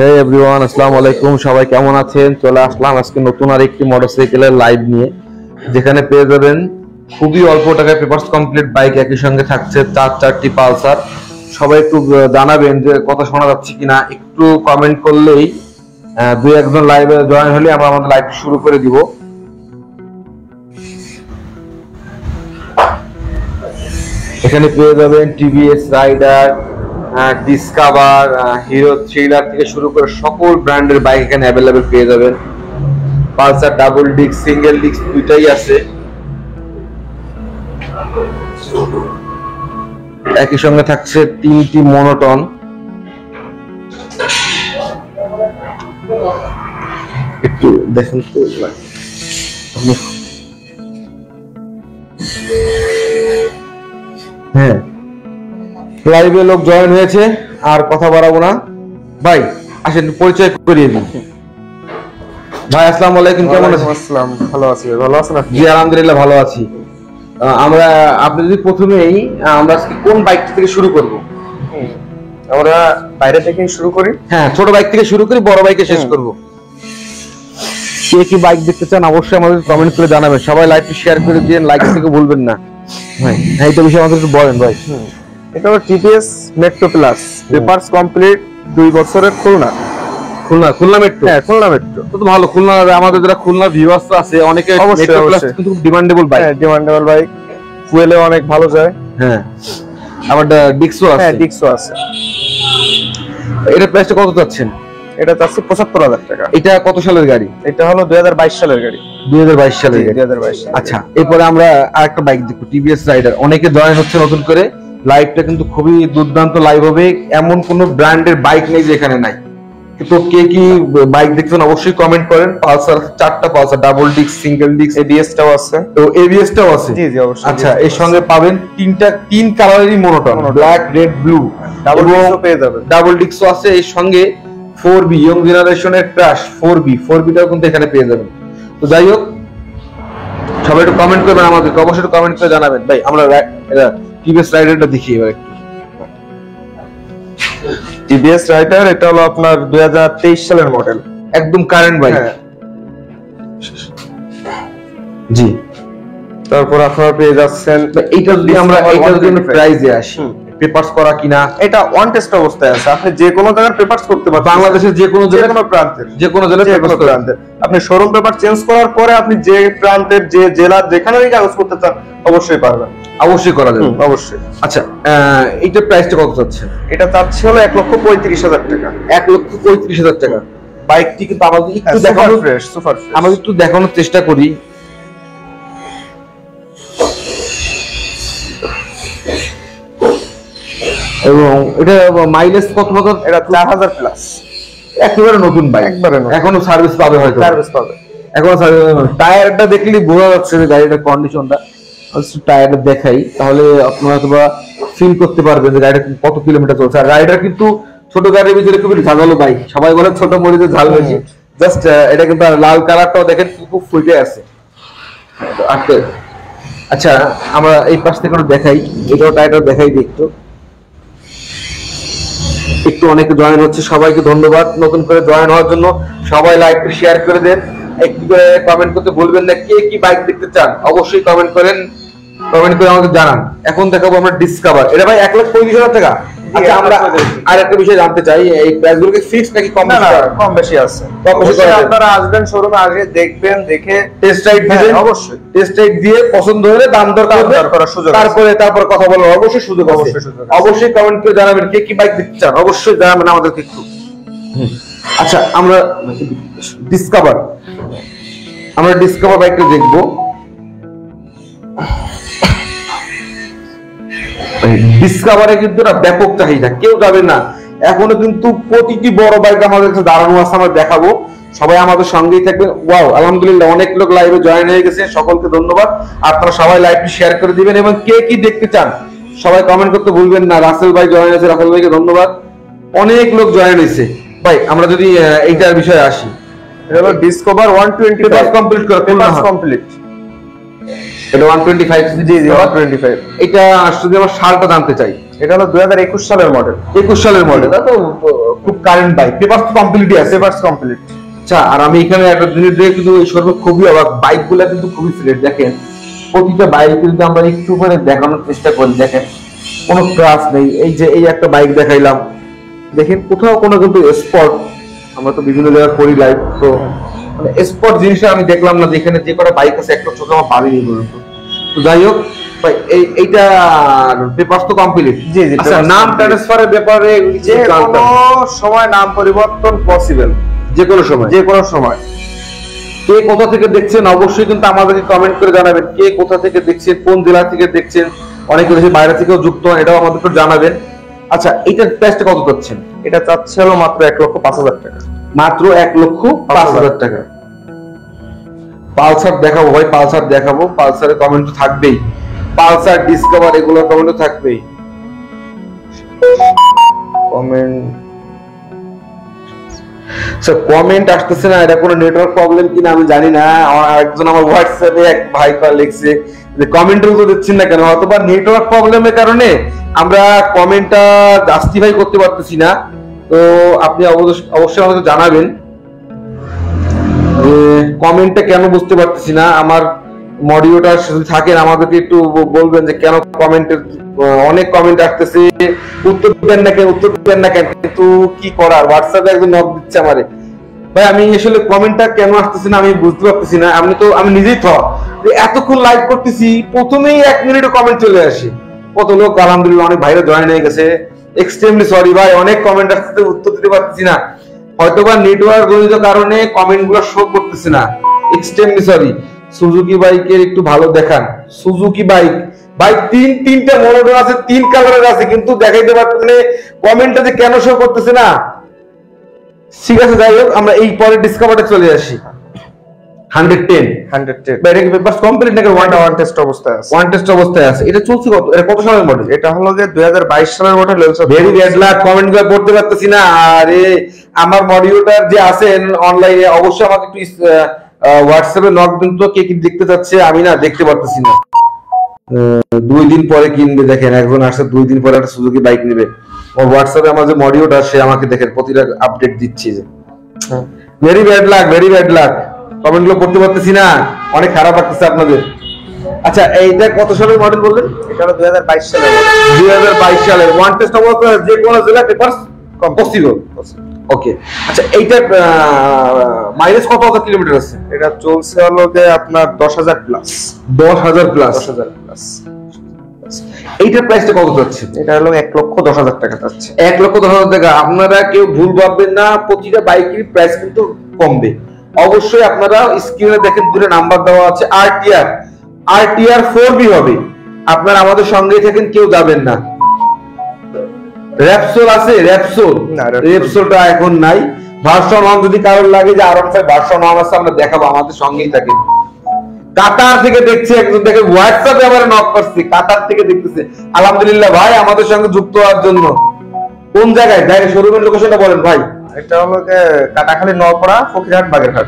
হে everyone, আসসালামু আলাইকুম। সবাই কেমন আছেন? চলে আসলাম আজকে নতুন আরেকটি মোটরসাইকেলের লাইভ নিয়ে, যেখানে পেয়ে যাবেন খুবই অল্প টাকায় পেপারস কমপ্লিট বাইক। একই সঙ্গে থাকছে চারটি পালসার। সবাই একটু জানাবেন যে কথা শোনা যাচ্ছে কিনা, একটু কমেন্ট করলেই দুই একজন লাইভে জয়েন হলে আমরা আমাদের লাইভ শুরু করে দিব। এখানে পেয়ে যাবেন TVS Raider, Discover, Hero Thriller থেকে শুরু করে সকল ব্র্যান্ডের বাইক এখানে অ্যাভেলেবেল পেয়ে যাবেন। Pulsar double disc, single disc দুইটাই আছে। একই সঙ্গে থাকছে 3টি মনোটন। একটু দেখেন তো, হ্যাঁ লাইভে লোক জয়েন হয়েছে, আর কথা বাড়াবো না। ভাই আসেন, পরিচয় করিয়ে দিন। ভাই আসসালামু আলাইকুম, কেমন আছেন? আসসালাম, ভালো আছি। ভালো আছেন আপনি? জি আলহামদুলিল্লাহ ভালো আছি। আপনি যদি প্রথমেই আমরা কোন বাইক থেকে শুরু করব? আমরা বাইরে থেকে শুরু করি। হ্যাঁ, ছোট বাইক থেকে শুরু করি, বড় বাইকে শেষ করব। কে কি বাইক দেখতে চান অবশ্যই আমাদের কমেন্ট করে জানাবেন। সবাই লাইভটি শেয়ার করে দিন, লাইক থেকে ভুলবেন না ভাই। হ্যাঁ, এটা বিষয়ে আমাদের একটু বলেন ভাই। এটা হলো TVS metro plus, papers complete, 2 বছরের খুলনা মেট্রো। হ্যাঁ, খুলনা মেট্রো তো ভালো। খুলনা, আমাদের যারা খুলনা ভিউয়ার্স আছে অনেকে মেট্রো প্লাস কিন্তু ডিমান্ডেবল বাইক। হ্যাঁ, ডিমান্ডেবল বাইক, ফুয়েলে অনেক ভালো যায়। হ্যাঁ, আবার ডিক্সও আছে। হ্যাঁ, ডিক্সও আছে। এটা প্রাইসটা কত চাচ্ছেন? এটা চাচ্ছি 75,000 টাকা। এটা কত সালের গাড়ি? এটা হলো 2022 সালের গাড়ি। 2022 সালের গাড়ি। 2022। আচ্ছা, এরপরে আমরা আরেকটা বাইক দেখব, টিভিএস রাইডার। অনেকে জয়েন হচ্ছে নতুন করে। লাইভটা কিন্তু খুবই দুর্দান্ত লাইভ হবে, এমন কোন ব্র্যান্ডের বাইক নেই যে এখানে নাই। তো কে কি বাইক দেখছেন অবশ্যই কমেন্ট করেন। পালসার, 4টা Pulsar, double disc, single disc, ABS টাও আছে। তো এবিএস টাও আছে। জি জি অবশ্যই। আচ্ছা, এর সঙ্গে পাবেন 3 কালারেরই monotone, black, red, blue. Double ডিস্কও পেয়ে যাবেন। ডাবল ডিস্কও আছে। এর সঙ্গে 4B ইয়ং জেনারেশনের ক্রাশ 4B টাও কিন্তু এখানে পেয়ে যাবেন। তো যাই হোক, সবাই একটু কমেন্ট করবেন, আমাদেরকে অবশ্যই একটু কমেন্ট করে জানাবেন। ভাই আমরা টিভিএস রাইডারটা দেখি এবার একটু। টিভিএস রাইডার, এটা হলো আপনার 2023 সালের মডেল, একদম কারেন্ট বাইক। জি, তারপর আপনারা পেয়ে যাচ্ছেন এইটা যদি আমরা প্রাইজে আসি, পেপারস করা কিনা, এটা ওয়ান টেস্ট অবস্থায় আছে। আপনি যে কোনো জায়গার পেপারস করতে পারবেন, বাংলাদেশের যে কোনো প্রান্তের, যে কোনো প্রান্তের। আপনি শোরুম পেপার চেঞ্জ করার পরে আপনি যে প্রান্তের, যে জেলার যেখানেই কাগজ করতে চান অবশ্যই পারবেন। অবশ্যই করা যাবে, অবশ্যই। আচ্ছা, এইটার প্রাইসটা কত যাচ্ছে? এটা চাচ্ছি হলো 1,35,000 টাকা। 1,35,000 টাকা। বাইকটি কিন্তু আমাদের একটু দেখানো ফ্রেশ, সুপার ফ্রেশ। আমরা একটু দেখানোর চেষ্টা করি। এবং এটা মাইলেজ কত হবে? এটা 4,000 প্লাস। একেবারে নতুন বাইক, এখনো সার্ভিস পাবে, হয়তো সার্ভিস পাবে। এখনো টায়ারটা দেখলেই বোঝা যাচ্ছে যে গাড়িটার কন্ডিশনটা। টায়ারটা দেখাই, তাহলে আপনারা অথবা ফিল করতে পারবেন যে গাড়িটা কত কিলোমিটার চলছে। আর রাইডার কিন্তু ছোট গাড়ির ভিতরে খুবই ঝাঁঝালো বাইক। সবাই বলে ছোট মরিচে ঝাল বেশি, জাস্ট এটা কিন্তু লাল কালারটাও দেখেন খুব ফুটে আছে। আচ্ছা, আমরা এই পাশ থেকে দেখাই, এটাও টায়ারটা দেখাই দেখতো একটু। অনেকে জয়েন হচ্ছে, সবাইকে ধন্যবাদ নতুন করে জয়েন হওয়ার জন্য। সবাই লাইক শেয়ার করে দেন, একটু করে কমেন্ট করতে ভুলবেন না। কে কি বাইক দেখতে চান অবশ্যই কমেন্ট করেন, কমেন্ট করে আমাকে জানান। এখন দেখাবো আমরা ডিসকভার। এটা ভাই 1,35,000 টাকা। আচ্ছা, আমরা আর একটা বিষয় জানতে চাই, এই প্রাইসগুলো কি ফিক্সড নাকি কম বেশি আছে? আপনারা আসবেন শোরুমে, আগে দেখবেন, দেখে টেস্ট রাইড দিবেন। অবশ্যই টেস্ট রাইড দিয়ে পছন্দ হলে দাম দর করার সুযোগ, তারপর কথা বলার অবশ্যই সুযোগ আছে। অবশ্যই কমেন্ট করে জানাবেন কে কি বাইক দেখতে চান, অবশ্যই জানাবেন আমাদেরকে একটু। আচ্ছা, আমরা ডিসকভার বাইকটা দেখবো। ডিসকভারে কিন্তু একটা ব্যাপক চাহিদা, কেউ যাবে না। এখনো কিন্তু প্রতিটি বড় বাইক আমাদের কাছে দাঁড়ানো আছে, আমরা দেখাবো। সবাই আমাদের সঙ্গেই থাকবেন। ওয়াও, আলহামদুলিল্লাহ অনেক লোক লাইভে জয়েন হয়ে গেছে, সকলকে ধন্যবাদ। আপনারা সবাই লাইভটি শেয়ার করে দিবেন এবং কে কি দেখতে চান সবাই কমেন্ট করতে ভুলবেন না। রাসেল ভাই জয়েন হয়েছে, রাসেল ভাইকে ধন্যবাদ। অনেক লোক জয়েন হয়েছে। ভাই আমরা যদি এইটার বিষয়ে আসি, এটা হলো ডিসকভার 125 কমপ্লিট করে কমপ্লিট। এটা 125। জি জি 125। এটা যদি আমরা সালটা জানতে চাই, এটা হলো 2021 সালের মডেল। 21 সালের মডেল, তো খুব কারেন্ট বাইক, পেপারস কমপ্লিটই আছে। Papers complete. আচ্ছা, আর আমি এখানে একটা জিনিস দেখে কিন্তু এই শোরুমে খুবই অবাক, বাইকগুলো কিন্তু খুবই ফ্রেশ। দেখেন প্রতিটা বাইক কিন্তু আমরা একটু করে দেখানোর চেষ্টা করি, দেখেন কোনো ক্রাশ নেই। এই যে এই একটা বাইক দেখাইলাম, দেখেন কোথাও কোনো কিন্তু স্পট, আমরা তো বিভিন্ন জায়গায় করি লাইভ, তো মানে স্পট জিনিসটা আমি দেখলাম না, যেখানে যে কটা বাইক আছে একটা ছোট আমার পারিনি বলতো। তো যাই হোক ভাই, এইটা পেপারস তো কমপ্লিট। জি জি। আচ্ছা, নাম ট্রান্সফারের ব্যাপারে যে কোনো সময় নাম পরিবর্তন পসিবল, যে কোনো সময়, যে কোনো সময়। কে কোথা থেকে দেখছেন অবশ্যই কিন্তু আমাদেরকে কমেন্ট করে জানাবেন, কে কোথা থেকে দেখছেন, কোন জেলা থেকে দেখছেন। অনেকে দেশের বাইরে থেকেও যুক্ত হন, এটাও আমাদেরকে জানাবেন। আচ্ছা, এইটার প্রাইসটা কত চাচ্ছেন? এটা চাচ্ছে হলো মাত্র 1,05,000 টাকা। মাত্র 1,05,000 টাকা। পালসার দেখাবো ভাই, পালসার দেখাবো। পালসারের কমেন্ট তো থাকবেই, পালসার ডিসকভার এগুলোর কমেন্ট তো থাকবেই। কমেন্ট, কমেন্ট আসতেছে না, এটা কোনো নেটওয়ার্ক প্রবলেম কিনা আমি জানি না। একজন আমার হোয়াটসঅ্যাপে এক ভাই লিখছে যে কমেন্টও তো দিচ্ছেন না কেন, অথবা নেটওয়ার্ক প্রবলেমের কারণে আমরা কমেন্টটা জাস্টিফাই করতে পারতেছি না। তো আপনি অবশ্যই আমাকে জানাবেন যে কমেন্টটা কেন বুঝতে পারতেছি না। আমার মডিওটা যদি থাকেন আমাদেরকে একটু বলবেন যে কেন কমেন্টের অনেক কমেন্ট আসতেছে, উত্তর দেন না কেন, উত্তর দেন না কেন, কিন্তু কি করার, হোয়াটসঅ্যাপে একদম নক দিচ্ছে আমারে। ভাই আমি আসলে কমেন্টটা কেন আসতেছে না আমি বুঝতে পারতেছি না। আমি নিজেই এতক্ষণ লাইভ করতেছি, প্রথমেই 1 মিনিটে কমেন্ট চলে আসে। কত লোক আলহামদুলিল্লাহ অনেক ভাইরা জয়েন হয়ে গেছে, এক্সট্রিমলি সরি ভাই, অনেক কমেন্ট আসতেছে, উত্তর দিতে পারতেছি না, হয়তোবা নেটওয়ার্ক জনিত কারণে কমেন্ট গুলো শো করতেছে না, এক্সট্রিমলি সরি। সুজুকি বাইকের একটু ভালো দেখান। সুজুকি বাইক ভাই তিনটা মনোটন আছে, 3 কালারের আছে, কিন্তু দেখাইতে পারতেছে না, কমেন্টটা যে কেন শো করতেছে না। ঠিক আছে, যাই হোক আমরা এই পরে ডিসকভারে চলে আসি। 110 বাইরে কি পেপারস কমপ্লিট নাকি ওয়ান টেস্ট অবস্থায় আছে? ওয়ান টেস্ট অবস্থায় আছে। এটা চলছে কত, এটা কত সালের মডেল? এটা হলো যে 2022 সালের model. Very bad luck, comment গুলো পড়তে পারতেছি না। আরে আমার মডিউটার যে আছেন অনলাইনে, অবশ্যই আমাকে একটু হোয়াটসঅ্যাপে নক দিন তো, কে কি দেখতে চাচ্ছে, আমি না দেখতে পারতেছি না। 2 দিন পরে কিনবে, দেখেন একজন আসছে 2 দিন পরে একটা সুজুকি বাইক নেবে, ও হোয়াটসঅ্যাপে আমার যে মডিউটার সে আমাকে দেখেন প্রতিটা আপডেট দিচ্ছে। যে very bad luck, very bad luck, comment গুলো পড়তে পারতেছি না, অনেক খারাপ লাগতেছে আপনাদের। আচ্ছা, এইটা কত সালের মডেল বললেন? এটা হলো 2022 সালের মডেল। 2022 সালের ওয়ান টেস্ট অবস্থা, যে কোনো জেলা পেপারস পসিবল। ওকে, আচ্ছা এইটার মাইলেজ কত কিলোমিটার আছে? এটা চলছে হলো যে আপনার 10,000 প্লাস। 10,000 প্লাস। এইটার প্রাইসটা কত যাচ্ছে? এটা হলো 1,10,000 টাকা যাচ্ছে। 1,10,000 টাকা। আপনারা কেউ ভুল ভাববেন না, প্রতিটা বাইকের প্রাইস কিন্তু কমবে। অবশ্যই আপনারা স্ক্রিনে দেখেন দুটো নাম্বার দেওয়া আছে, RTR 4B হবে। আপনারা আমাদের সঙ্গেই থাকেন, কেউ যাবেন না। র্যাপসোল আছে, র্যাপসোলটা এখন নাই। ভার্সন 1 যদি কারোর লাগে যে R15 ভার্সন 1 আছে, আমরা দেখাবো, আমাদের সঙ্গেই থাকেন। কাতার থেকে দেখছি একজন, দেখে হোয়াটসঅ্যাপে আমার নক করছে, কাতার থেকে দেখতেছে। আলহামদুলিল্লাহ ভাই আমাদের সঙ্গে যুক্ত হওয়ার জন্য। কোন জায়গায় ডাইরেক্ট শোরুমের লোকেশনটা বলেন ভাই। এটা হলো যে কাটাখালী, নওপাড়া, ফকিরহাট, বাগেরহাট।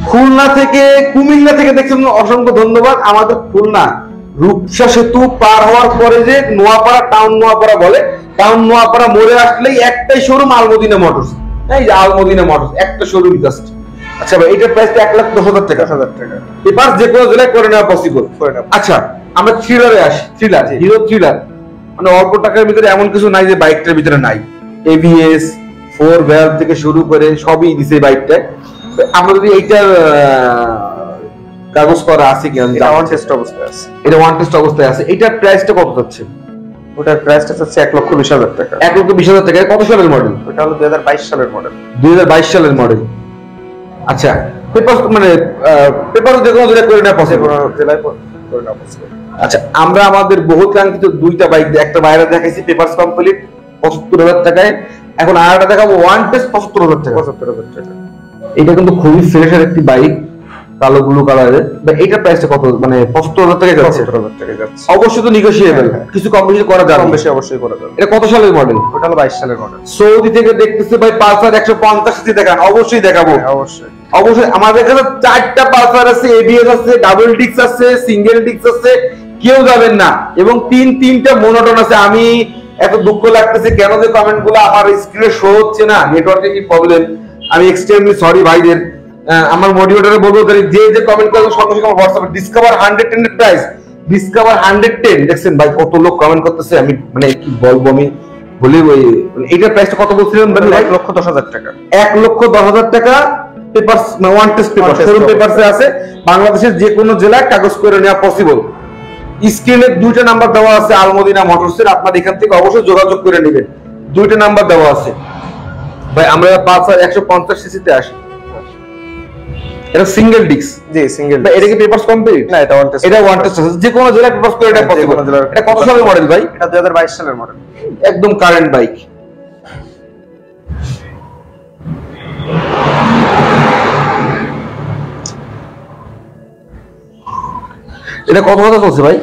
খুলনা থেকে, কুমিল্লা থেকে দেখছেন, অসংখ্য ধন্যবাদ। আমাদের খুলনা রূপসা সেতু পার হওয়ার পরে যে নোয়াপাড়া, টাউন নোয়াপাড়া বলে, টাউন নোয়াপাড়া মোড়ে আসলেই একটাই শোরুম, আলমদিনা মোটরস। এই যে আলমদিনা মোটরস, একটা শোরুম জাস্ট। আচ্ছা ভাই, এটার প্রাইসটা 1,10,000 টাকা। পেপার যে কোনো জেলায় করে নেওয়া পসিবল। আচ্ছা, আমরা থ্রিলারে আসি। থ্রিলার, হিরো থ্রিলার, মানে অল্প টাকার ভিতরে এমন কিছু নাই যে বাইকটার ভিতরে নাই। ABS 4 ভ্যালভ থেকে শুরু করে সবই দিছে বাইকটায়। আমরা যদি এইটার কাগজ করা আছে কি? এটা ওয়ান টেস্ট অবস্থায় আছে। এটা ওয়ান টেস্ট অবস্থায় আছে। এটার প্রাইসটা কত যাচ্ছে? ওটার প্রাইসটা হচ্ছে 1,20,000 টাকা। 1,20,000 টাকা। কত সালের মডেল? ওটা হলো 2022 সালের মডেল। 2022 সালের মডেল। আচ্ছা, পেপার মানে পেপার যে কোনো জেলায় করে নেওয়া পসিবল। জেলায় করে নেওয়া পসিবল। আচ্ছা, আমরা আমাদের বহু কাঙ্ক্ষিত 2টা বাইক, একটা বাইরে দেখাইছি পেপারস কমপ্লিট 75,000 টাকায়, এখন আরেকটা দেখাবো ওয়ান টেস্ট 75,000 টাকা। 75,000 টাকা। এটা কিন্তু খুবই ফ্রেশের একটি বাইক, কালো ব্লু কালারের। এটা প্রাইসটা কত, মানে 75,000 টাকা যাচ্ছে? 75,000 টাকা যাচ্ছে। অবশ্যই তো নেগোশিয়েবল, কিছু কম বেশি করা যাবে। কম বেশি অবশ্যই করা যাবে। এটা কত সালের মডেল? ওটা হলো 22 সালের মডেল। সৌদি থেকে দেখতেছে ভাই পালসার 150 সিসি দেখান। অবশ্যই দেখাবো, অবশ্যই অবশ্যই। আমাদের কাছে 4টা পালসার আছে, ABS আছে, ডাবল ডিস্ক আছে, সিঙ্গেল ডিস্ক আছে, কেউ যাবেন না। এবং তিনটা মোনোটন আছে। আমি এত দুঃখ লাগতেছে কেন যে কমেন্ট গুলো আমার স্ক্রিনে শো হচ্ছে না, নেটওয়ার্কে কি প্রবলেম, আমি এক্সট্রিমলি সরি ভাইদের। আমার মোটিভেটরে বলবো যে যে কমেন্ট করবে সঙ্গে সঙ্গে আমার হোয়াটসঅ্যাপে ডিসকভার 110 এর প্রাইস, ডিসকভার 110 দেখছেন ভাই কত লোক কমেন্ট করতেছে, আমি মানে কি বলবো, আমি বলি ওই এইটার প্রাইসটা কত বলছিলেন ভাই? 1,10,000 টাকা। 1,10,000 টাকা papers, one test paper showroom পেপারসে আছে। বাংলাদেশের যে কোনো জেলায় কাগজ করে নেওয়া পসিবল। স্ক্রিনে দুইটা নাম্বার দেওয়া আছে আলমদিনা মোটরসের, আপনার এখান থেকে অবশ্যই যোগাযোগ করে নেবেন, দুইটা নাম্বার দেওয়া আছে। ভাই আমরা পালসার 150 সিসিতে আসি, এটা সিঙ্গেল ডিস্ক। জি সিঙ্গেল। এটা কি পেপারস কমপ্লিট? না এটা ওয়ান টেস্ট। এটা ওয়ান টেস্ট আছে, যে কোনো জেলায় পেপারস করে এটা পসিবল। এটা কত সালের মডেল ভাই? এটা 2022 সালের মডেল, একদম কারেন্ট বাইক। এটা কত কথা চলছে ভাই?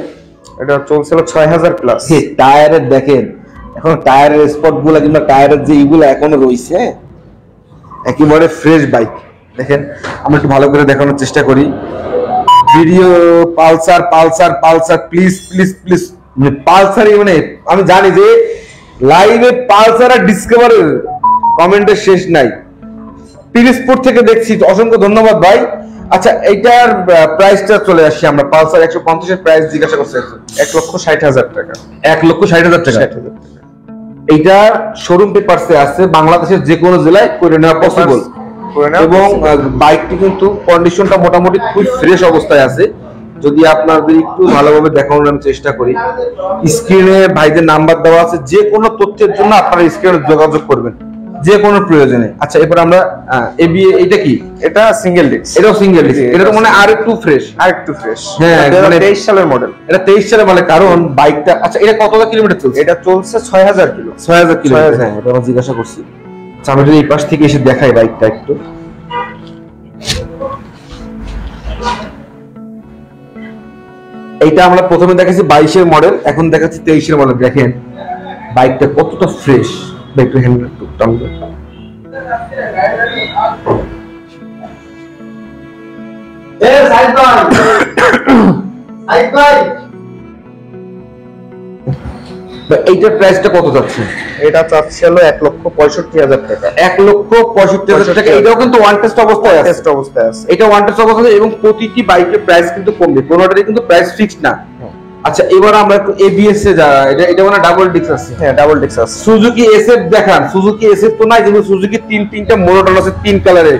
এটা চলছিল 6000 প্লাস। টায়ারের দেখেন এখন টায়ারের স্পট গুলা কিংবা টায়ারের যে এইগুলো এখনো রয়েছে, একেবারে ফ্রেশ বাইক। দেখেন আমরা একটু ভালো করে দেখানোর চেষ্টা করি। Video Pulsar Pulsar Pulsar please please please, মানে পালসারই, মানে আমি জানি যে লাইভে পালসার আর ডিসকভারের কমেন্টের শেষ নাই। পিরিজপুর থেকে দেখছি, অসংখ্য ধন্যবাদ ভাই। আচ্ছা এইটার প্রাইসটা চলে আসছি আমরা, পালসার 150 এর প্রাইস জিজ্ঞাসা করছি 1,60,000 টাকা। 1,60,000 টাকা। এইটা শোরুম পেপারসে আছে, বাংলাদেশের যে কোনো জেলায় করে নেওয়া পসিবল। এবং বাইকটি কিন্তু কন্ডিশনটা মোটামুটি খুব ফ্রেশ অবস্থায় আছে। যদি আপনাদের একটু ভালোভাবে দেখানোর আমি চেষ্টা করি, স্ক্রিনে ভাইদের নাম্বার দেওয়া আছে, যে কোনো তথ্যের জন্য আপনারা স্ক্রিনে যোগাযোগ করবেন যে কোনো প্রয়োজনে। আচ্ছা এবার আমরা এটা কি? এটা সিঙ্গেল ডিস্ক। এটাও সিঙ্গেল ডিস্ক। এটা তো মানে আর একটু ফ্রেশ, হ্যাঁ, 2023 সালের মডেল। এটা 23 সালে মানে, কারণ বাইকটা, আচ্ছা এটা কত কিলোমিটার চলছে? এটা চলছে 6000 কিলো। 6000 কিলোমিটার, হ্যাঁ এটা আমি জিজ্ঞাসা করছি। আচ্ছা আমি যদি এই পাশ থেকে এসে দেখাই বাইকটা একটু। এইটা আমরা প্রথমে দেখাচ্ছি 22 এর মডেল, এখন দেখাচ্ছি 23 এর মডেল। দেখেন বাইকটা কতটা ফ্রেশ। একটু হ্যান্ড একটু টান দেন। এ সাইড ভাই, সাইড ভাই, এইটার প্রাইসটা কত যাচ্ছে? এটা চাচ্ছি হলো 1,65,000 টাকা। 1,65,000 টাকা। এটাও কিন্তু ওয়ান টেস্ট অবস্থায় আছে। টেস্ট অবস্থায় আছে। এটা ওয়ান টেস্ট অবস্থায়, এবং প্রতিটি বাইকের প্রাইস কিন্তু কমবে, কোনোটারই কিন্তু প্রাইস ফিক্সড না। আচ্ছা এবার আমরা একটু এবিএস এ যা, এটা মানে ডাবল ডিস্ক আছে। হ্যাঁ ডাবল ডিস্ক আছে। সুজুকি এসএফ দেখান। সুজুকি এসএফ তো নাই, কিন্তু সুজুকি তিনটা মোটর আছে, 3 কালারের,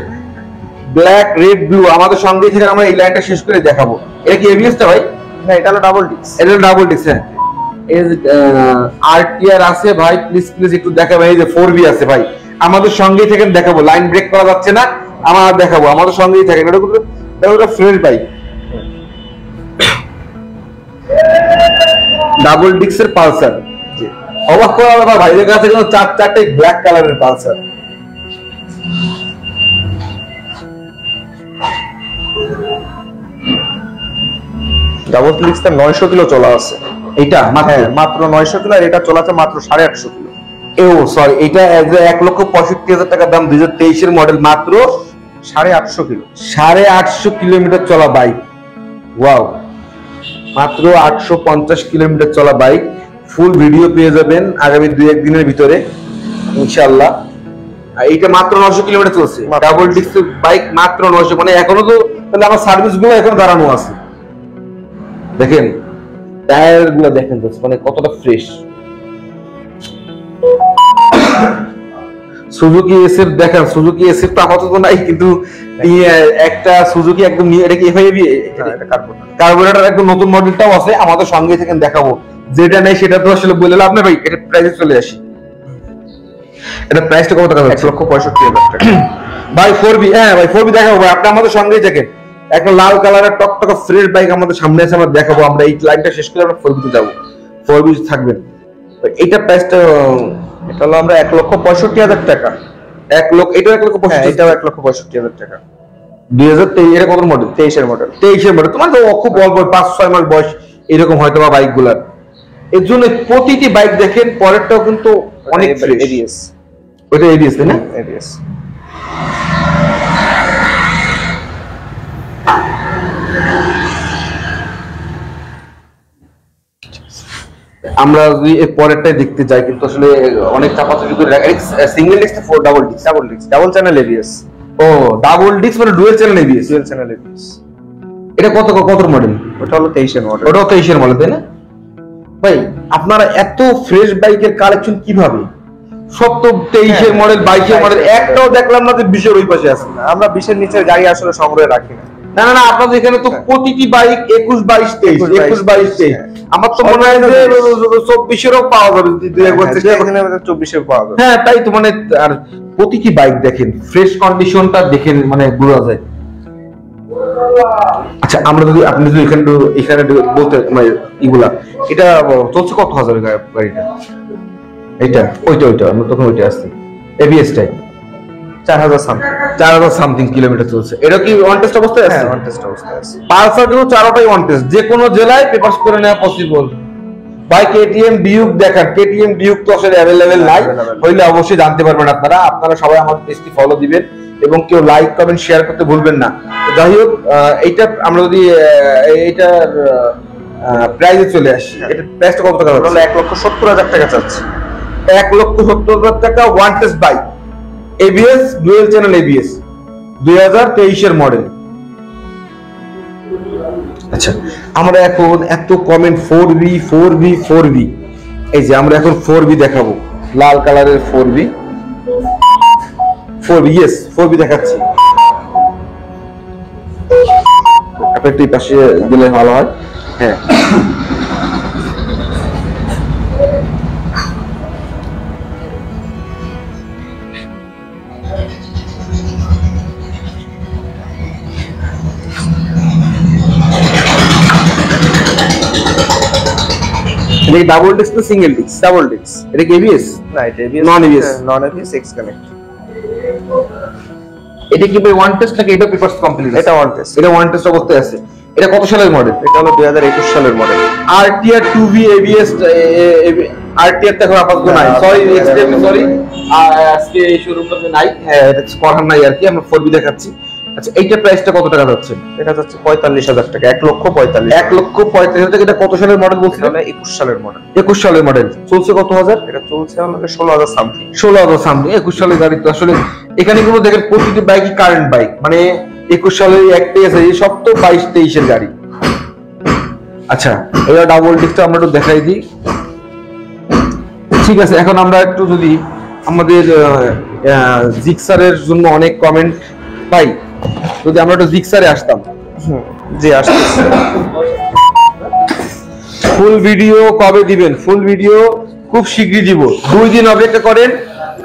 ব্ল্যাক রেড ব্লু। আমাদের সঙ্গে থেকে আমরা এই লাইনটা শেষ করে দেখাবো। এটা কি এবিএস টা ভাই? না এটা হলো ডাবল ডিস্ক। এটা ডাবল ডিস্ক। হ্যাঁ আরটিআর আছে ভাই, প্লিজ প্লিজ একটু দেখাবেন। এই যে 4বি আছে ভাই, আমাদের সঙ্গেই থেকে দেখাবো। লাইন ব্রেক করা যাচ্ছে না, আমরা দেখাবো, আমাদের সঙ্গেই থাকেন। এটা ফ্রেশ বাইক, ডাবল ডিস্কের পালসার। অবাক করা ব্যাপার, ভাইদের কাছে কিন্তু 4-4টে ব্ল্যাক কালারের পালসার। ডাবল ডিস্কটা 900 কিলো চলা আছে। এটা মাত্র 900 কিলো, আর এটা চলাতে মাত্র 850 কিলো। সরি, এটা 1,65,000 টাকা দাম, 2023 এর মডেল, মাত্র 850 কিলো। 850 কিলোমিটার চলা বাইক। ওয়াও, মাত্র 850 কিলোমিটার চলা বাইক। ফুল ভিডিও পেয়ে যাবেন আগামী 2-1 দিনের ভিতরে ইনশাআল্লাহ। এইটা মাত্র 900 কিলোমিটার চলছে, ডাবল ডিস্ক বাইক, মাত্র 900। মানে এখনো তো তাহলে আমার সার্ভিস গুলো এখনো দাঁড়ানো আছে। দেখেন টায়ার গুলো দেখেন, মানে কতটা ফ্রেশ। সুজুকি এসএফ দেখেন, সুজুকি এসএফ তো আপাতত নাই, কিন্তু একটা সুজুকি একদম এটা কি এফআইবি, এটা কার্বোরেটর একদম নতুন মডেলটাও আছে, আমাদের সঙ্গে থেকে দেখাবো। যেটা নেই সেটা তো আসলে বলে লাভ নেই ভাই। এটা প্রাইসে চলে আসি, এটা প্রাইসটা কত টাকা? 1,65,000 টাকা ভাই 4বি। হ্যাঁ ভাই 4বি দেখাবো ভাই, আপনি আমাদের সঙ্গেই থাকেন। একটা লাল কালারের টকটকা ফ্রেশ বাইক আমাদের সামনে আছে, আমরা দেখাবো। আমরা এই লাইনটা শেষ করে আমরা 4বিতে যাবো, 4বি থাকবেন। এইটা প্রাইসটা, এটা হলো আমরা 1,65,000 টাকা। 1 লক্ষ, এটা 1,65,000, এটাও 1,65,000 টাকা। 2023 এটা কত মডেল? 23 এর মডেল। 23 এর মডেল। তোমার তো খুব অল্প 5-6 মাস বয়স এরকম হয়তো বা বাইকগুলার। এর জন্য প্রতিটি বাইক দেখেন, পরেরটাও কিন্তু অনেক ফ্রেশ। এবিএস, ওটা এবিএস তাই না? এবিএস। আমরা যদি এর পরেরটাই দেখতে যাই, কিন্তু আসলে অনেক চাপাচাপি করে সিঙ্গেল ডিস্ক না ফোর double disc? Double channel ABS. ও ডাবল ডিস্ক মানে dual channel ABS. Dual channel ABS. এটা কত মডেল? ওটা হলো 23 এর মডেল। ওটাও 23 এর মডেল, তাই না ভাই? আপনারা এত ফ্রেশ বাইকের কালেকশন কিভাবে? সব তো 23 এর মডেল, 22 এর মডেল, একটাও দেখলাম না যে 20 এর ওই পাশে আছে। আমরা 20 এর নিচের গাড়ি আসলে সংগ্রহে রাখি না। না, আপনাদের এখানে তো প্রতিটি বাইক 21, 22, 23, 21, 22, 23। আমার তো মনে হয় যে 24 এরও পাওয়া যাবে যদি দুই একবার চেষ্টা করি। 24 এর পাওয়া যাবে। হ্যাঁ, তাই তো, মানে আর প্রতিটি বাইক দেখেন, ফ্রেশ কন্ডিশনটা দেখেন, মানে বোঝা যায়। আচ্ছা, আমরা যদি আপনি যদি এখানে বলতে মানে এগুলা, এটা চলছে কত হাজারের গাড়িটা? এইটা ওইটা আমরা তখন ওইটা আসছি এবিএস টাই 4000 সামথিং কিলোমিটার চলছে। এটা কি ওয়ান টেস্ট অবস্থায় আছে? হ্যাঁ, ওয়ান টেস্ট অবস্থায় আছে। পালসার কিন্তু চারটাই ওয়ান টেস্ট, যে কোনো জেলায় পেপারস করে নেওয়া পসিবল। ভাই কেটিএম ডিউক দেখান, কেটিএম ডিউক তো আসলে অ্যাভেলেবেল নাই, হইলে অবশ্যই জানতে পারবেন আপনারা সবাই আমার পেজটি ফলো দিবেন এবং কেউ লাইক কমেন্ট শেয়ার করতে ভুলবেন না। তো যাই হোক, এইটা আমরা যদি এইটার প্রাইসে চলে আসি, এটা প্রাইসটা কত টাকা হলো? 1,70,000 টাকা চাচ্ছে। 1,70,000 টাকা one test bike, ABS, dual channel ABS, 2023 এর মডেল। আচ্ছা, আমরা এখন এত কমেন্ট 4V, এই যে আমরা এখন 4V দেখাবো, লাল কালারের 4V, ইয়েস 4V দেখাচ্ছি। আপনি এই পাশে দিলে ভালো হয়। হ্যাঁ, এটা ডাবল ডিস্ক না সিঙ্গেল ডিস্ক? Double disc. এটা কি এবিএস? না, এটা ABS. Non ABS x connect. এটা কি ভাই ওয়ান টেস্ট নাকি এটা পেপারস কমপ্লিট? এটা ওয়ান টেস্ট। এটা ওয়ান টেস্ট অবস্থায় আছে। এটা কত সালের মডেল? এটা হলো 2021 সালের model. RTR 2V ABS, RTR টা এখন আপাতত নাই, সরি এক্সট্রিমলি সরি, আজকে এই শোরুমটাতে নাই। হ্যাঁ, এটা করার নাই আর কি, আমরা 4V দেখাচ্ছি। আচ্ছা, এইটা প্রাইসটা কত টাকা যাচ্ছে? এটা যাচ্ছে 45,000 টাকা। 1,45,000। 1,45,000 টাকা। এটা কত সালের মডেল বলছিলেন? 21 সালের মডেল। 21 সালের মডেল। চলছে কত হাজার? এটা চলছে আমাদের 16,000 সামথিং। 16,000 সামথিং। 21 সালের গাড়ি তো আসলে এখানে কিন্তু দেখেন প্রতিটি বাইকই কারেন্ট বাইক, মানে 21 সালের একটাই আছে, এই সব তো 22-23 এর গাড়ি। আচ্ছা, এবার ডাবল ডিস্কটা আমরা একটু দেখাই দিই। ঠিক আছে, এখন আমরা একটু যদি আমাদের জিক্সারের জন্য অনেক কমেন্ট পাই, যদি আমরা একটু জিক্সারে আসতাম। জি, আসতেছে। ফুল ভিডিও কবে দিবেন? ফুল ভিডিও খুব শীঘ্রই দিব, 2 দিন অপেক্ষা করেন।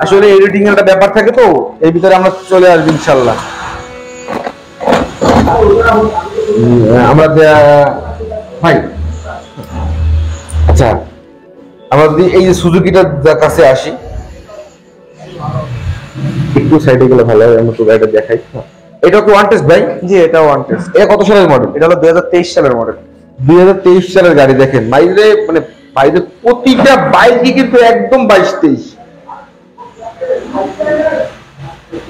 আসলে এডিটিং এর একটা ব্যাপার থাকে, তো এর ভিতরে আমরা চলে আসবো ইনশাআল্লাহ। আমরা ভাই, আচ্ছা, আমরা যদি এই যে সুজুকিটার কাছে আসি, একটু সাইডে গেলে ভালো হয়, আমরা তো গাড়িটা দেখাই। এটা কি ওয়ান টেস্ট ভাই? জি, এটা ওয়ান টেস্ট। এটা কত সালের মডেল? এটা হলো 2023 সালের মডেল। 2023 সালের গাড়ি। দেখেন বাইরে, মানে বাইরে প্রতিটা বাইকই কিন্তু একদম 22-23।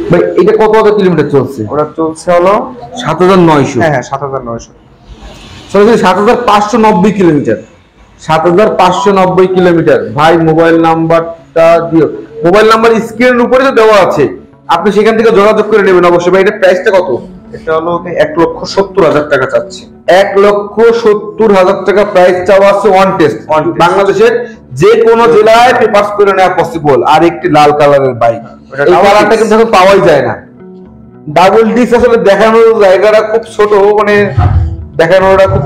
ভাই এটা কত হাজার কিলোমিটার চলছে? ওটা চলছে হলো 7,900। হ্যাঁ, 7,900। Sorry 7,590 kilometre. 7,590 কিলোমিটার। ভাই মোবাইল নাম্বারটা দিও, মোবাইল নাম্বার স্ক্রিনের উপরে তো দেওয়া আছে, আপনি সেখান থেকে যোগাযোগ করে নেবেন অবশ্যই। ভাই এটা প্রাইসটা কত? এটা হলো 1,70,000 টাকা চাচ্ছি। 1,70,000 টাকা প্রাইস চাওয়া আছে ওয়ান টেস্ট। বাংলাদেশের যে কোনো জেলায় পেপারস করে নেওয়া পসিবল। আর একটি লাল কালারের বাইক, এই কালারটা কিন্তু এখন পাওয়াই যায় না। ডাবল ডিস্ক আসলে দেখানোর জায়গাটা খুব ছোট, মানে দেখানোটা খুব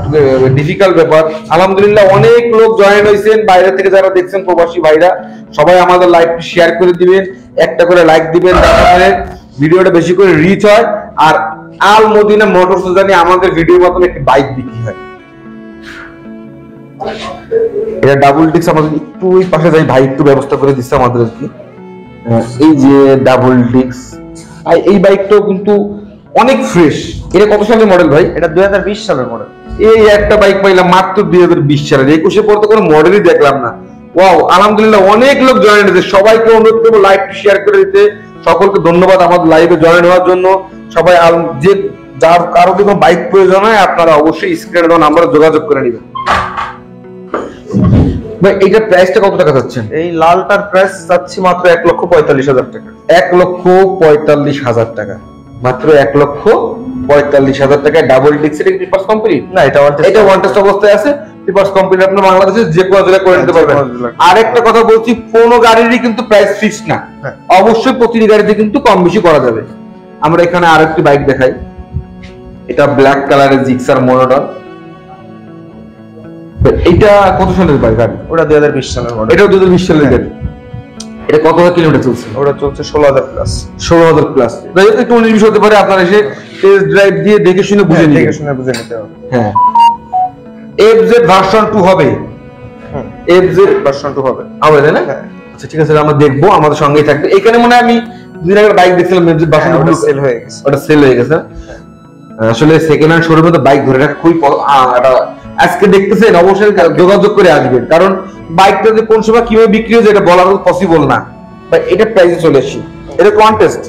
ডিফিকাল্ট ব্যাপার। আলহামদুলিল্লাহ অনেক লোক জয়েন হয়েছেন, বাইরে থেকে যারা দেখছেন প্রবাসী ভাইরা, সবাই আমাদের লাইভটি শেয়ার করে দিবেন, একটা করে লাইক দিবেন, যাতে ভিডিওটা বেশি করে রিচ হয়। আর আল মদিনা মোটরস জানি আমাদের ভিডিওর মাধ্যমে একটি বাইক বিক্রি হয়। এটা ডাবল ডিস্ক। আমাদের একটু ওই পাশে যাই ভাই, একটু ব্যবস্থা করে দিচ্ছে আমাদের আর কি। এই যে ডাবল ডিস্ক, এই বাইকটাও কিন্তু অনেক ফ্রেশ। এটা কত সালের মডেল ভাই? এটা 2020 সালের মডেল। এই একটা বাইক পাইলাম মাত্র 2020 সালের। 21-এ পর তো কোনো মডেলই দেখলাম না। ওয়াও, আলহামদুলিল্লাহ অনেক লোক জয়েন হয়েছে। সবাইকে অনুরোধ করবো লাইভটি শেয়ার করে দিতে। সকলকে ধন্যবাদ আমাদের লাইভে জয়েন হওয়ার জন্য। সবাই যে যার কারো যদি বাইক প্রয়োজন হয়, আপনারা অবশ্যই স্ক্রিনে দেওয়া নাম্বারে যোগাযোগ করে নেবেন। ভাই এইটার প্রাইসটা কত টাকা যাচ্ছেন? এই লালটার প্রাইস যাচ্ছে মাত্র 1,45,000 টাকা। 1,45,000 টাকা, মাত্র 1,45,000 টাকায় ডাবল ডিক্সের পেপারস কমপ্লিট। না, এটা ওয়ান টেস্ট অবস্থায় আছে, পেপারস কমপ্লিট। আপনি বাংলাদেশে যে কোনো জায়গায় করে নিতে পারবেন। আরেকটা কথা বলছি, কোনো গাড়িরই কিন্তু প্রাইস ফিক্স না, অবশ্যই প্রতিটি গাড়িতে কিন্তু কম বেশি করা যাবে। আমরা এখানে আরেকটি বাইক দেখাই, এটা ব্ল্যাক কালারের জিক্সার মনোটন। এটা কত সালের বাইক গাড়ি? ওটা 2020 সালের মডেল। এটা 2020 সালের গাড়ি। এটা কত কিলোমিটার চলছে? ওটা চলছে 16,000 প্লাস। 16,000 প্লাস। একটু 19-20 হতে পারে, আপনারা এসে টেস্ট ড্রাইভ দিয়ে দেখে শুনে বুঝে নিতে হবে। হ্যাঁ, FZ ভার্সন 2 হবে। FZ ভার্সন 2 হবে, তাই না? আচ্ছা ঠিক আছে, আমরা দেখবো, আমাদের সঙ্গেই থাকবে। এখানে মনে হয় আমি দুদিন আগে বাইক দেখছিলাম, FZ ভার্সন 2 সেল হয়ে গেছে। ওটা সেল হয়ে গেছে। আসলে সেকেন্ড হ্যান্ড শোরুমে তো বাইক ধরে রাখা খুবই আজকে দেখতেছেন, অবশ্যই যোগাযোগ করে আসবেন, কারণ বাইকটা যে কোন সময় কিভাবে বিক্রি হয়েছে এটা বলা পসিবল না। এটা প্রাইসে চলে এসেছি। এটা কন্টেস্ট।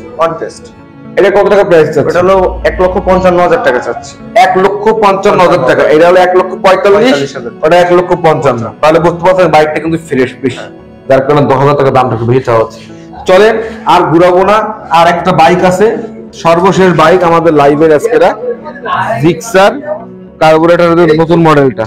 এটা কত টাকা প্রাইস চাচ্ছে? এটা হলো 1,55,000 টাকা চাচ্ছে। 1,55,000 টাকা। এটা হলো 1,45,000, ওটা 1,55,000। তাহলে বুঝতে পারছেন বাইকটা কিন্তু ফ্রেশ বেশি, যার কারণে 10,000 টাকা দামটা একটু বেশি চাওয়া হচ্ছে। চলেন আর ঘুরাবো না, আর একটা বাইক আছে, সর্বশেষ বাইক আমাদের লাইভের আজকেরা, জিক্সার কার্বোরেটরের নতুন মডেলটা।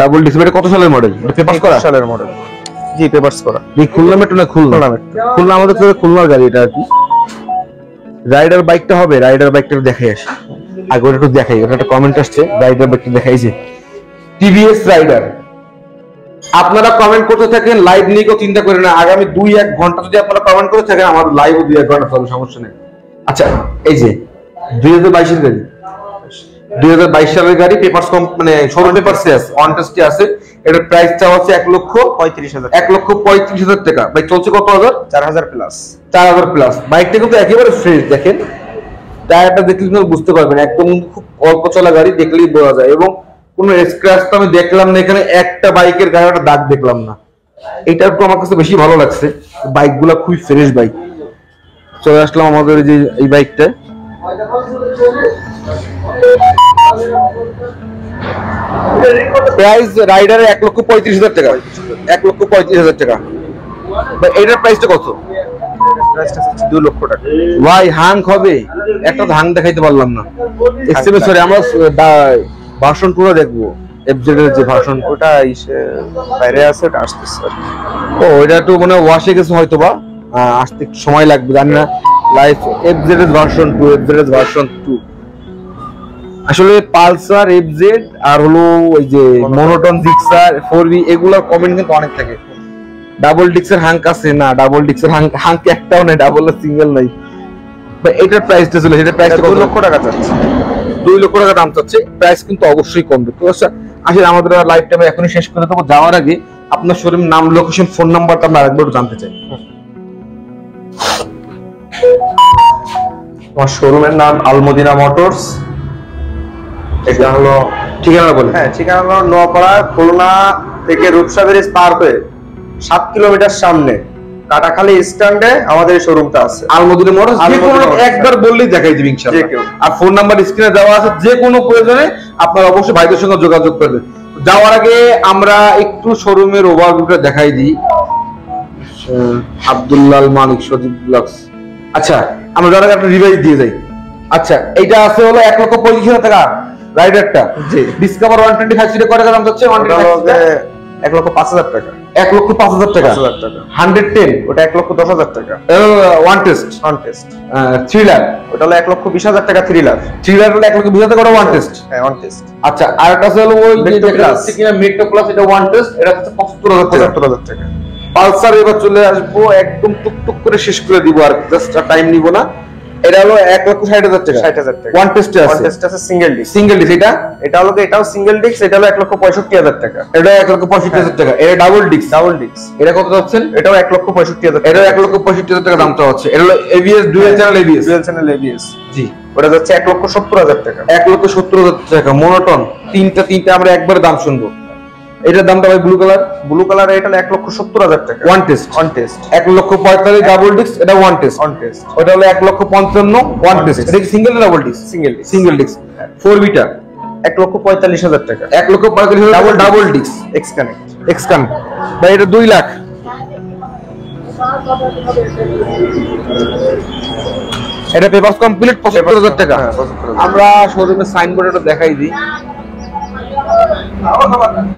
Double display. কত সালের মডেল? পেপারস করা সালের মডেল। জি, পেপারস করা। খুলনা মেট্রো না? খুলনা আমাদের তো খুলনার গাড়ি এটা আর কি। রাইডার বাইকটা হবে, রাইডার বাইকটা দেখাই আসি আগে, ওটা একটু দেখাই। ওটা একটা কমেন্ট আসছে, রাইডার বাইকটা দেখাইছে, টিভিএস রাইডার। আপনারা কমেন্ট করতে থাকেন, লাইভ নিয়ে কেউ চিন্তা করেন না। আগামী 2-1 ঘন্টা যদি আপনারা কমেন্ট করে থাকেন, আমার লাইভ 2-1 ঘন্টা চলবে, সমস্যা নেই। আচ্ছা, এই যে 2022 এর গাড়ি, 2022 সালের গাড়ি, পেপারস মানে শোরুম পেপারসে আছে, অন টেস্টে আছে। এটার প্রাইসটা হচ্ছে 1,35,000। 1,35,000 টাকা। ভাই চলছে কত হাজার? 4,000 প্লাস। 4,000 প্লাস। বাইকটা কিন্তু একেবারে ফ্রেশ, দেখেন টায়ারটা দেখলে কিন্তু বুঝতে পারবেন, একদম খুব অল্প চলা গাড়ি, দেখলেই বোঝা যায়। এবং কোনো স্ক্র্যাচ তো আমি দেখলাম না এখানে, একটা বাইকের গায়ে একটা দাগ দেখলাম না। এটা একটু আমার কাছে বেশি ভালো লাগছে, বাইকগুলো খুবই ফ্রেশ বাইক। চলে আসলাম আমাদের এই বাইকটা। প্রাইস রাইডারে 1,35,000 টাকা। 1,35,000 টাকা। এটার প্রাইসটা কত? প্রাইসটা হচ্ছে 2 লক্ষ টাকা। ভাই হাং হবে, একটা হাং দেখাইতে পারলাম না। সরি, আমরা ভার্সন 2 দেখবো, FZ এর যে ভার্সন, ওটা বাইরে আছে, ওটা আসতেছে। ও এটা একটু মানে ওয়াশে গেছে হয়তো, বা আসতে সময় লাগবে, জানি না। লাইফ FZ এর ভার্সন 2, FZ এর ভার্সন 2। আসলে পালসার, FZ আর হলো ওই যে মনোটন, জিক্সার, 4V, এগুলোর কমেন্ট কিন্তু অনেক থাকে। ডাবল ডিক্সের হাঙ্ক আছে না? ডাবল ডিক্সের হাঙ্ক একটাও নেই, ডাবল সিঙ্গেল নাই। এটার প্রাইসটা ছিল, সেটা প্রাইস 2 লক্ষ টাকা চাচ্ছে। 2 লক্ষ টাকা দাম চাচ্ছে। প্রাইস কিন্তু অবশ্যই কমবে। তো আসলে আমাদের লাইভ টাইম এখনই শেষ করে দেবো। যাওয়ার আগে আপনার শোরুম নাম, লোকেশন, ফোন নাম্বারটা আমরা আরেকবার জানতে চাই। আমার শোরুমের নাম আলমদিনা মোটরস। এটা হলো ঠিকানা বলেন। হ্যাঁ, ঠিকানা হলো নোয়াপাড়া, খুলনা থেকে রূপসা ব্রিজ পার হয়ে 7 কিলোমিটার সামনে কাটাখালী স্ট্যান্ডে আমাদের শোরুমটা আছে। আলমদিনা মোটরস। যে কোনো একবার বললেই দেখাই দিবেন ইনশাআল্লাহ। আর ফোন নাম্বার স্ক্রিনে দেওয়া আছে, যে কোনো প্রয়োজনে আপনারা অবশ্যই ভাইদের সঙ্গে যোগাযোগ করবেন। যাওয়ার আগে আমরা একটু শোরুমের ওভারভিউটা দেখাই দিই। আব্দুল্লাল মানিক, সজীব ব্লগস। আচ্ছা, আমরা যাওয়ার আগে একটা রিভাইজ দিয়ে যাই। আচ্ছা, এইটা আছে হলো 1,35,000 টাকা রাইডারটা। জি, ডিসকভার 125 সিটের কত টাকা দাম যাচ্ছে? 1,05,000 টাকা। 1,05,000 টাকা। 110, ওটা 1,10,000 টাকা। One test. থ্রিলার, ওটা হলো 1,20,000 টাকা। থ্রিলার হলো 1,20,000 টাকা, ওয়ান টেস্ট। হ্যাঁ, ওয়ান টেস্ট। আচ্ছা, আর একটা হলো ওই যে দেখাচ্ছি কিনা মেট্রো প্লাস, এটা ওয়ান টেস্ট, এটা হচ্ছে 75,000 টাকা। পালসার এবার চলে আসবো, একদম টুকটুক করে শেষ করে দিব, আর জাস্ট টাইম নিব না। এটা হলো 1,60,000 টাকা। 60,000 টাকা। ওয়ান টেস্টে আছে। ওয়ান টেস্ট আছে, সিঙ্গেল ডিস্ক। Single disc. এটাও সিঙ্গেল ডিস্ক। এটা হলো 1,65,000 টাকা। এটা 1,65,000 টাকা। এটা ডাবল ডিস্ক। এটা কত যাচ্ছেন? এটাও 1,65,000 টাকা। এটা 1,65,000 টাকা দামটা হচ্ছে। এটা হলো ABS, ডুয়াল চ্যানেল ABS। জি, ওটা যাচ্ছে 1,70,000 টাকা। 1,70,000 টাকা। মনোটন তিনটা আমরা একবারে দাম শুনবো। এটার দামটা ভাই ব্লু কালার? ব্লু কালার এটা 1,70,000 টাকা। One test. On test. 1,45,000 double disc, এটা ওয়ান টেস্ট। On test. ওটা হলো 1,55,000 ওয়ান One টেস্ট। test। এটা কি সিঙ্গেল না double disc? Single. Single disc. 4 beta 1,45,000 টাকা। 1,45,000 Double double disc. X connect. এক্সকান ভাই এটা 2 লাখ। এটা পেপারস কমপ্লিট 75,000 টাকা। হ্যাঁ, 75,000। আমরা শোরুমের সাইনবোর্ড এটা দেখাই দিই।